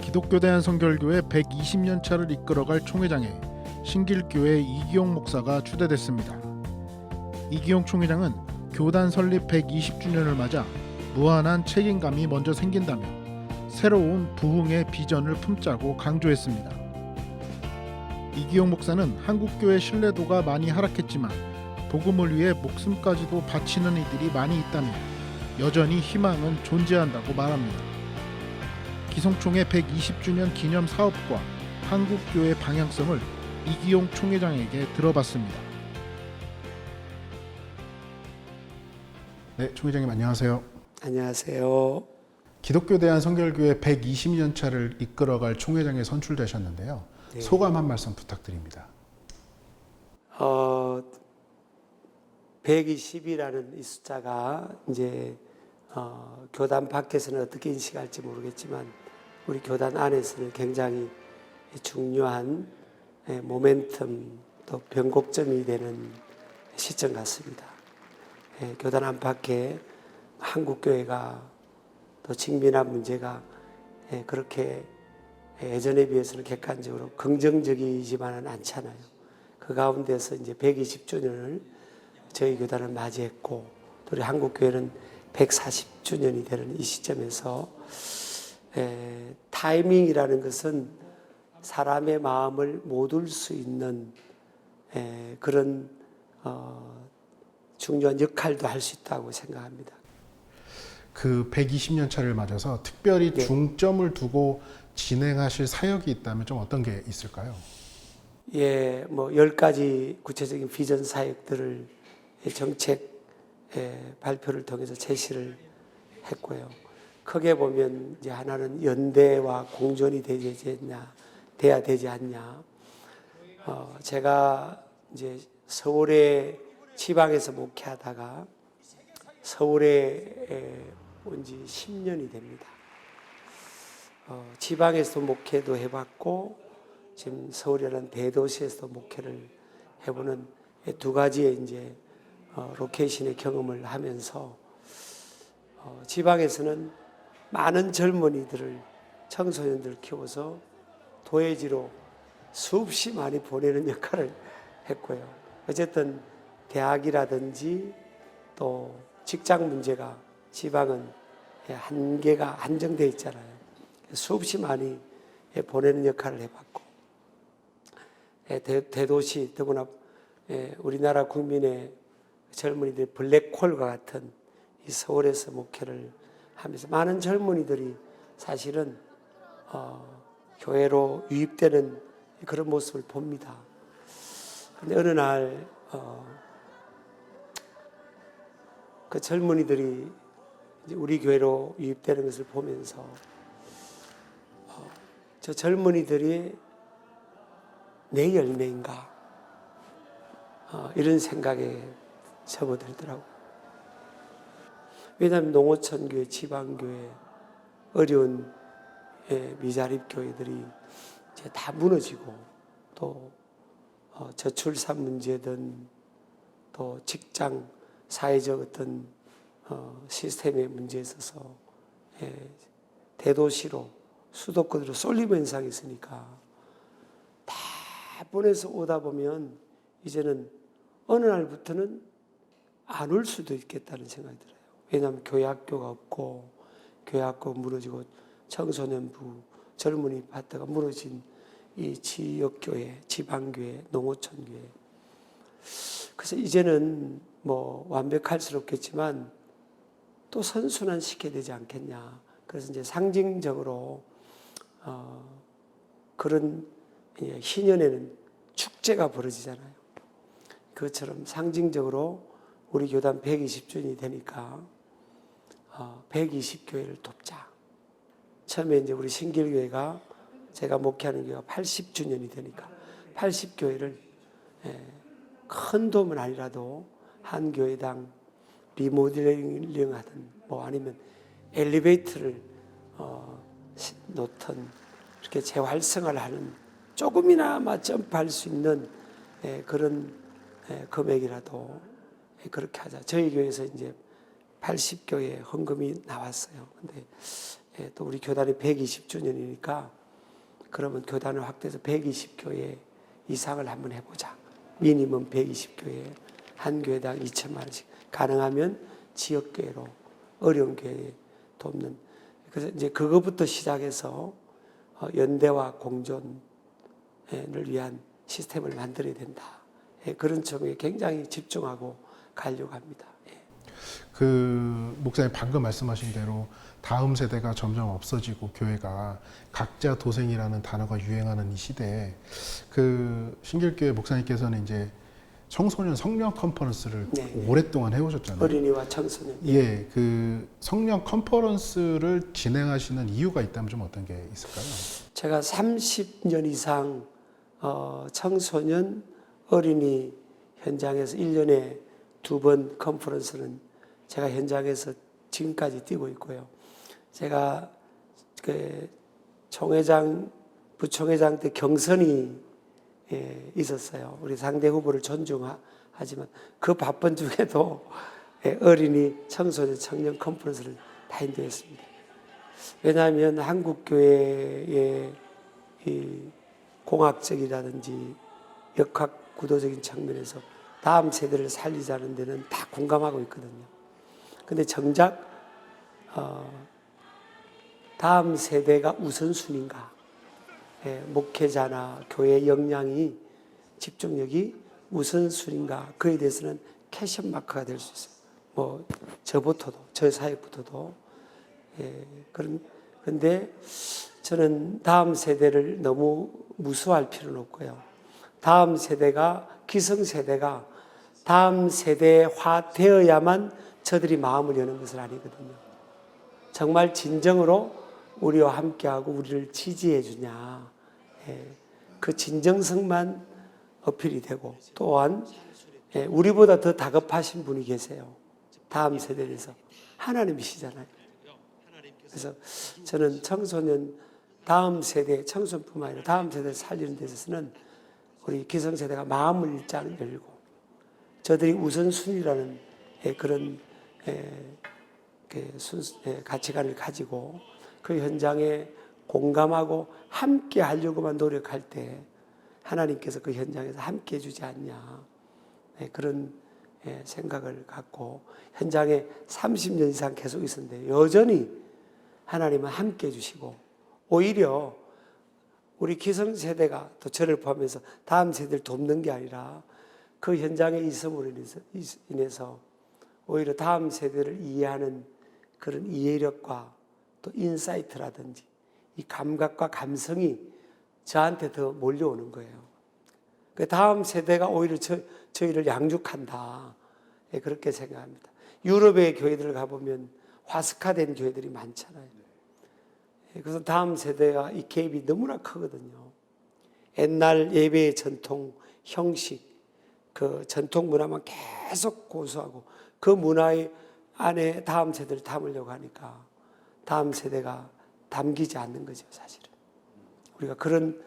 기독교 대한성결교회 120년 차를 이끌어갈 총회장에 신길교회 이기용 목사가 추대됐습니다. 이기용 총회장은 교단 설립 120주년을 맞아 무한한 책임감이 먼저 생긴다며 새로운 부흥의 비전을 품자고 강조했습니다. 이기용 목사는 한국교회 신뢰도가 많이 하락했지만 복음을 위해 목숨까지도 바치는 이들이 많이 있다며 여전히 희망은 존재한다고 말합니다. 기성총회 120주년 기념 사업과 한국교회 방향성을 이기용 총회장에게 들어봤습니다. 네, 총회장님 안녕하세요. 안녕하세요. 기독교 대한성결교회 120년 차를 이끌어갈 총회장에 선출되셨는데요. 네. 소감 한 말씀 부탁드립니다. 120이라는 이 숫자가 이제 교단 밖에서는 어떻게 인식할지 모르겠지만 우리 교단 안에서는 굉장히 중요한 모멘텀 또 변곡점이 되는 시점 같습니다. 교단 안팎에 한국교회가 또 직면한 문제가 그렇게 예전에 비해서는 객관적으로 긍정적이지만은 않잖아요. 그 가운데서 이제 120주년을 저희 교단은 맞이했고 또 우리 한국교회는 140주년이 되는 이 시점에서 타이밍이라는 것은 사람의 마음을 못 올 수 있는 그런 중요한 역할도 할 수 있다고 생각합니다. 그 120년 차를 맞아서 특별히 네. 중점을 두고 진행하실 사역이 있다면 좀 어떤 게 있을까요? 예, 뭐 10가지 구체적인 비전 사역들을 정책 발표를 통해서 제시를 했고요. 크게 보면 이제 하나는 연대와 공존이 돼야 되지 않냐. 제가 이제 서울에 지방에서 목회하다가 서울에 온 지 10년이 됩니다. 지방에서 목회도 해봤고 지금 서울이라는 대도시에서 목회를 해보는 두 가지의 이제 로케이션의 경험을 하면서 지방에서는 많은 젊은이들을 청소년들을 키워서 도회지로 수없이 많이 보내는 역할을 했고요. 어쨌든 대학이라든지 또 직장 문제가 지방은 한계가 한정되어 있잖아요. 수없이 많이 보내는 역할을 해봤고 대도시 더구나 우리나라 국민의 젊은이들 블랙홀과 같은 이 서울에서 목회를 하면서 많은 젊은이들이 사실은 교회로 유입되는 그런 모습을 봅니다. 그런데 어느 날 그 젊은이들이 이제 우리 교회로 유입되는 것을 보면서 저 젊은이들이 내 열매인가 이런 생각에 접어들더라고요. 왜냐하면 농어촌교회, 지방교회, 어려운 미자립 교회들이 이제 다 무너지고 또 저출산 문제든 또 직장 사회적 어떤 시스템의 문제에 있어서 대도시로 수도권으로 쏠림 현상이 있으니까 다 보내서 오다 보면 이제는 어느 날부터는 안 올 수도 있겠다는 생각이 들어요. 왜냐하면 교회 학교가 없고 교회 학교 무너지고 청소년부 젊은이 파트가 무너진 이 지역교회, 지방교회, 농어촌교회. 그래서 이제는 뭐 완벽할 수 없겠지만 또 선순환 시켜야 되지 않겠냐. 그래서 이제 상징적으로 그런 희년에는 축제가 벌어지잖아요. 그것처럼 상징적으로 우리 교단 120주년이 되니까 120교회를 돕자. 처음에 이제 우리 신길교회가 제가 목회하는 교회가 80주년이 되니까 80교회를 큰 도움은 아니라도 한 교회당 리모델링 하든 뭐 아니면 엘리베이터를 놓든 이렇게 재활성화를 하는 조금이나마 점프할 수 있는 그런 금액이라도 그렇게 하자. 저희 교회에서 이제 80교회 헌금이 나왔어요. 근데 또 우리 교단이 120주년이니까 그러면 교단을 확대해서 120교회 이상을 한번 해보자. 미니멈 120교회, 한 교회당 2천만 원씩. 가능하면 지역교회로 어려운 교회에 돕는. 그래서 이제 그거부터 시작해서 연대와 공존을 위한 시스템을 만들어야 된다. 그런 점에 굉장히 집중하고 가려고 합니다. 그 목사님 방금 말씀하신 대로 다음 세대가 점점 없어지고 교회가 각자 도생이라는 단어가 유행하는 이 시대에 그 신길교회 목사님께서는 이제 청소년 성령 컨퍼런스를 네. 오랫동안 해오셨잖아요. 어린이와 청소년. 예, 그 성령 컨퍼런스를 진행하시는 이유가 있다면 좀 어떤 게 있을까요? 제가 30년 이상 청소년 어린이 현장에서 1년에 2번 컨퍼런스는 제가 현장에서 지금까지 뛰고 있고요. 제가 그 총회장, 부총회장 때 경선이 있었어요. 우리 상대 후보를 존중하지만 그 바쁜 중에도 어린이, 청소년, 청년 컨퍼런스를 다 인도했습니다. 왜냐하면 한국 교회의 이 공학적이라든지 역학 구도적인 측면에서 다음 세대를 살리자는 데는 다 공감하고 있거든요. 근데 정작 다음 세대가 우선순위인가? 목회자나 교회 역량이 집중력이 우선순위인가? 그에 대해서는 캐션 마크가 될 수 있어요. 뭐 저부터도, 저 사역부터도. 그런데 저는 다음 세대를 너무 무수할 필요는 없고요. 다음 세대가, 기성세대가 다음 세대화 되어야만 저들이 마음을 여는 것은 아니거든요. 정말 진정으로 우리와 함께하고 우리를 지지해 주냐. 그 진정성만 어필이 되고, 또한 우리보다 더 다급하신 분이 계세요. 다음 세대에 대해서. 하나님이시잖아요. 그래서 저는 청소년, 다음 세대, 청소년뿐만 아니라 다음 세대를 살리는 데 있어서는 우리 기성세대가 마음을 일단 열고 저들이 우선순위라는 그런 가치관을 가지고 그 현장에 공감하고 함께 하려고만 노력할 때 하나님께서 그 현장에서 함께 해주지 않냐. 그런 생각을 갖고 현장에 30년 이상 계속 있었는데 여전히 하나님은 함께 해주시고 오히려 우리 기성세대가 또 저를 포함해서 다음 세대를 돕는 게 아니라 그 현장에 있음으로 인해서 오히려 다음 세대를 이해하는 그런 이해력과 또 인사이트라든지 이 감각과 감성이 저한테 더 몰려오는 거예요. 그 다음 세대가 오히려 저희를 양육한다. 그렇게 생각합니다. 유럽의 교회들을 가보면 화석화된 교회들이 많잖아요. 그래서 다음 세대와 이 갭이 너무나 크거든요. 옛날 예배의 전통, 형식, 그 전통 문화만 계속 고수하고 그 문화의 안에 다음 세대를 담으려고 하니까 다음 세대가 담기지 않는 거죠, 사실은. 우리가 그런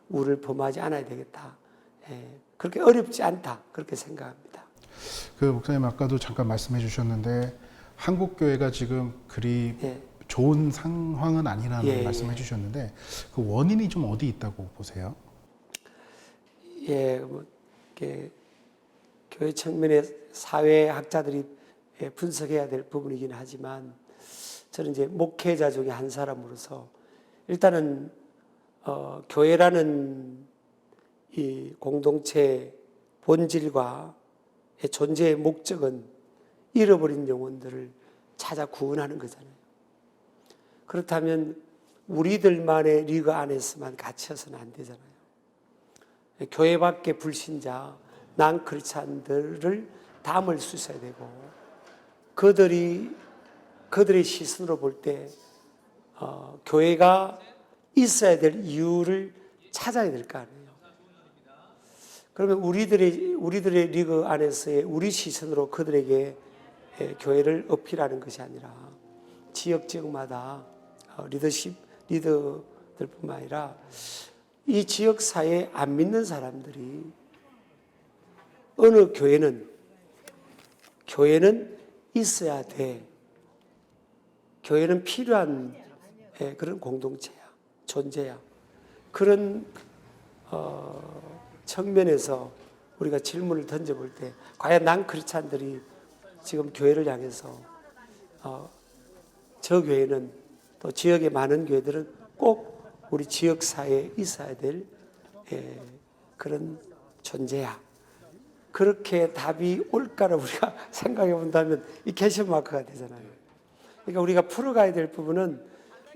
우를 범하지 않아야 되겠다. 그렇게 어렵지 않다. 그렇게 생각합니다. 그 목사님 아까도 잠깐 말씀해 주셨는데 한국 교회가 지금 그리 좋은 상황은 아니라는 말씀해 주셨는데 그 원인이 좀 어디 있다고 보세요? 교회 측면의 사회학자들이 분석해야 될 부분이긴 하지만 저는 이제 목회자 중에 한 사람으로서 일단은 교회라는 이 공동체의 본질과 존재의 목적은 잃어버린 영혼들을 찾아 구원하는 거잖아요. 그렇다면 우리들만의 리그 안에서만 갇혀서는 안 되잖아요. 교회 밖의 불신자, 난크리스찬들을 담을 수 있어야 되고 그들의 시선으로 볼 때 교회가 있어야 될 이유를 찾아야 될 거 아니에요. 그러면 우리들의 리그 안에서의 우리 시선으로 그들에게 교회를 어필하는 것이 아니라 지역마다 리더들뿐만 아니라 이 지역사회에 안 믿는 사람들이 어느 교회는 있어야 돼. 교회는 필요한 그런 공동체야, 존재야. 그런 측면에서 우리가 질문을 던져볼 때 과연 난 크리스찬들이 지금 교회를 향해서 저 교회는 또 지역의 많은 교회들은 꼭 우리 지역 사회에 있어야 될 그런 존재야. 그렇게 답이 올까를 우리가 생각해 본다면 이 캐션 마크가 되잖아요. 그러니까 우리가 풀어가야 될 부분은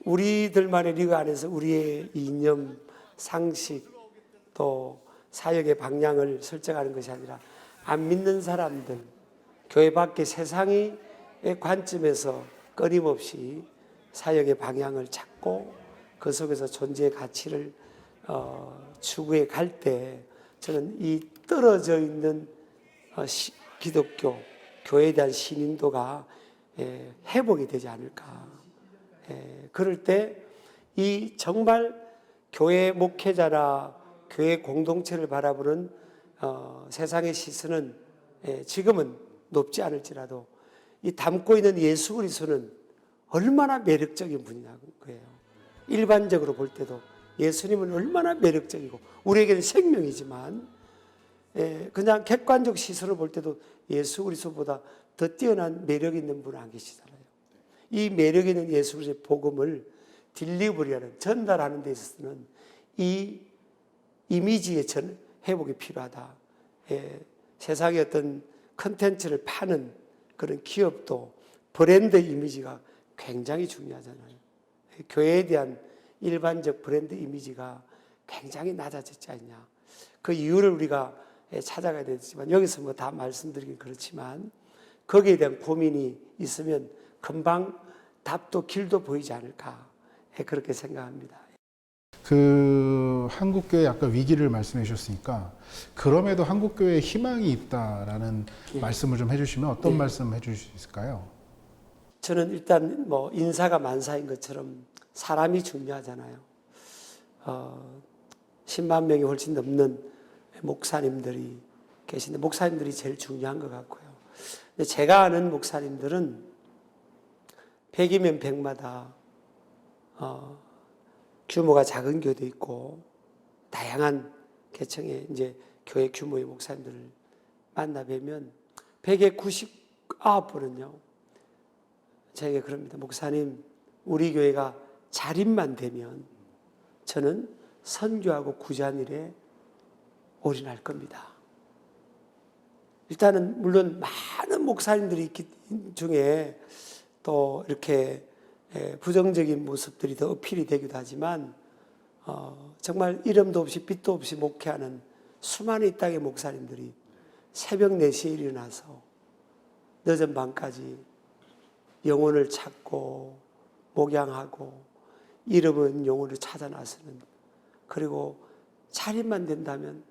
우리들만의 리그 안에서 우리의 이념, 상식, 또 사역의 방향을 설정하는 것이 아니라 안 믿는 사람들, 교회 밖의 세상의 관점에서 끊임없이 사역의 방향을 찾고 그 속에서 존재의 가치를 추구해 갈 때 저는 이 떨어져 있는 기독교, 교회에 대한 신인도가 회복이 되지 않을까. 그럴 때 이 정말 교회 목회자나 교회 공동체를 바라보는 세상의 시선은 지금은 높지 않을지라도 이 담고 있는 예수 그리스도는 얼마나 매력적인 분이냐는 거예요. 일반적으로 볼 때도 예수님은 얼마나 매력적이고 우리에게는 생명이지만 그냥 객관적 시선으로 볼 때도 예수 그리스도보다 더 뛰어난 매력 있는 분 안 계시잖아요. 이 매력 있는 예수 그리스도의 복음을 딜리버리하는 전달하는 데 있어서는 이 이미지의 회복이 필요하다. 세상의 어떤 컨텐츠를 파는 그런 기업도 브랜드 이미지가 굉장히 중요하잖아요. 교회에 대한 일반적 브랜드 이미지가 굉장히 낮아졌지 않냐. 그 이유를 우리가 찾아가야 되지만 여기서 뭐 다 말씀드리긴 그렇지만 거기에 대한 고민이 있으면 금방 답도 길도 보이지 않을까 그렇게 생각합니다. 그 한국교회 아까 위기를 말씀해 주셨으니까 그럼에도 한국교회에 희망이 있다라는 말씀을 좀 해주시면 어떤 말씀 해주실 수 있을까요? 저는 일단 뭐 인사가 만사인 것처럼 사람이 중요하잖아요. 10만 명이 훨씬 넘는 목사님들이 계신데 목사님들이 제일 중요한 것 같고요. 근데 제가 아는 목사님들은 100이면 100마다 규모가 작은 교회도 있고 다양한 계층의 이제 교회 규모의 목사님들을 만나 뵈면 100에 99분은요 저에게 그럽니다. 목사님, 우리 교회가 자립만 되면 저는 선교하고 구제하는 일에 올인할 겁니다. 일단은 물론 많은 목사님들이 있기 중에 또 이렇게 부정적인 모습들이 더 어필이 되기도 하지만 정말 이름도 없이 빛도 없이 목회하는 수많은 이 땅의 목사님들이 새벽 4시에 일어나서 늦은 밤까지 영혼을 찾고 목양하고 이름 없는 영혼을 찾아 나서는 그리고 자립만 된다면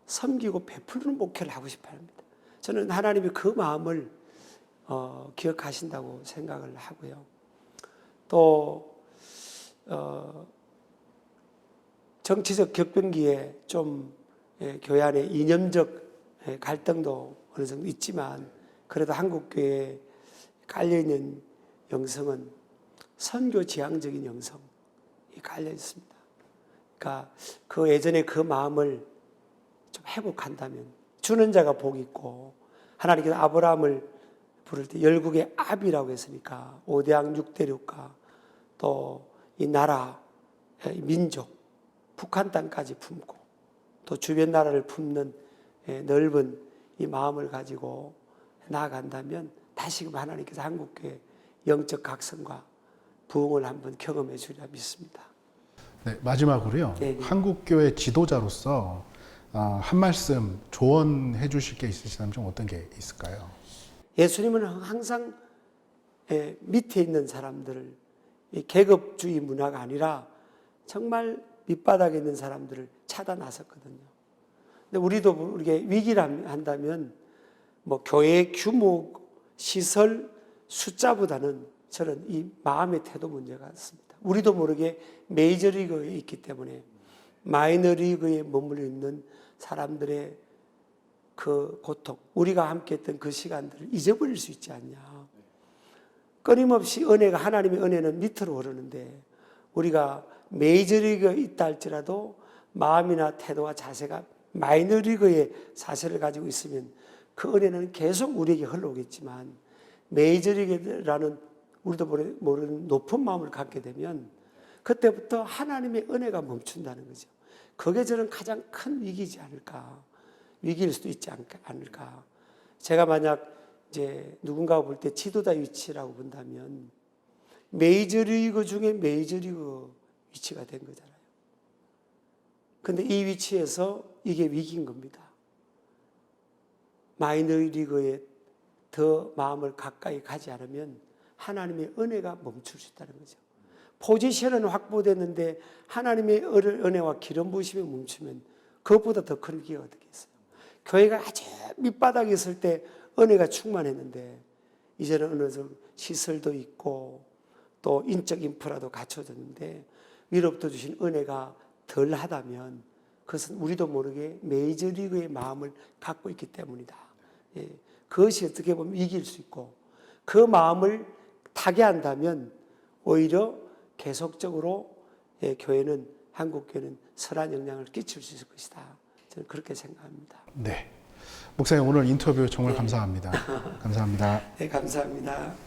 섬기고 베푸는 목회를 하고 싶어 합니다. 저는 하나님이 그 마음을 기억하신다고 생각을 하고요. 또 정치적 격변기에 좀 교회 안에 이념적 갈등도 어느 정도 있지만 그래도 한국교회에 깔려있는 영성은 선교 지향적인 영성이 깔려 있습니다. 그러니까 그 예전에 그 마음을 좀 회복한다면 주는 자가 복이 있고 하나님께서 아브라함을 부를 때 열국의 압이라고 했으니까 5대왕 6대륙과 또 이 나라, 이 민족, 북한 땅까지 품고 또 주변 나라를 품는 넓은 이 마음을 가지고 나아간다면 다시금 하나님께서 한국교회 영적 각성과 부흥을 한번 경험해 주리라 믿습니다. 네, 마지막으로요. 네. 한국교회 지도자로서 한 말씀 조언해 주실 게 있으시다면 좀 어떤 게 있을까요? 예수님은 항상 밑에 있는 사람들을 이 계급주의 문화가 아니라 정말 밑바닥에 있는 사람들을 찾아 나섰거든요. 근데 우리도 우리게 위기를 한다면 뭐 교회 규모, 시설, 숫자보다는 저는 이 마음의 태도 문제 같습니다. 우리도 모르게 메이저리그에 있기 때문에 마이너리그에 머물러 있는 사람들의 그 고통, 우리가 함께했던 그 시간들을 잊어버릴 수 있지 않냐. 끊임없이 은혜가 하나님의 은혜는 밑으로 흐르는데 우리가 메이저리그가 있다 할지라도 마음이나 태도와 자세가 마이너리그의 자세를 가지고 있으면 그 은혜는 계속 우리에게 흘러오겠지만 메이저리그라는 우리도 모르는 높은 마음을 갖게 되면 그때부터 하나님의 은혜가 멈춘다는 거죠. 그게 저는 가장 큰 위기지 않을까. 위기일 수도 있지 않을까. 제가 만약 이제 누군가가 볼 때 지도자 위치라고 본다면 메이저리그 중에 메이저리그 위치가 된 거잖아요. 근데 이 위치에서 이게 위기인 겁니다. 마이너리그에 더 마음을 가까이 가지 않으면 하나님의 은혜가 멈출 수 있다는 거죠. 포지션은 확보됐는데 하나님의 은혜와 기름 부으심에 멈추면 그것보다 더 큰 위기가 어떻겠어요. 교회가 아주 밑바닥에 있을 때 은혜가 충만했는데 이제는 어느 정도 시설도 있고 또 인적 인프라도 갖춰졌는데 위로부터 주신 은혜가 덜하다면 그것은 우리도 모르게 메이저리그의 마음을 갖고 있기 때문이다. 예, 그것이 어떻게 보면 위기일 수 있고 그 마음을 타개한다면 오히려 계속적으로 교회는 한국 교회는 선한 영향을 끼칠 수 있을 것이다. 저는 그렇게 생각합니다. 네, 목사님 오늘 인터뷰 정말 감사합니다. 감사합니다. 네, 감사합니다.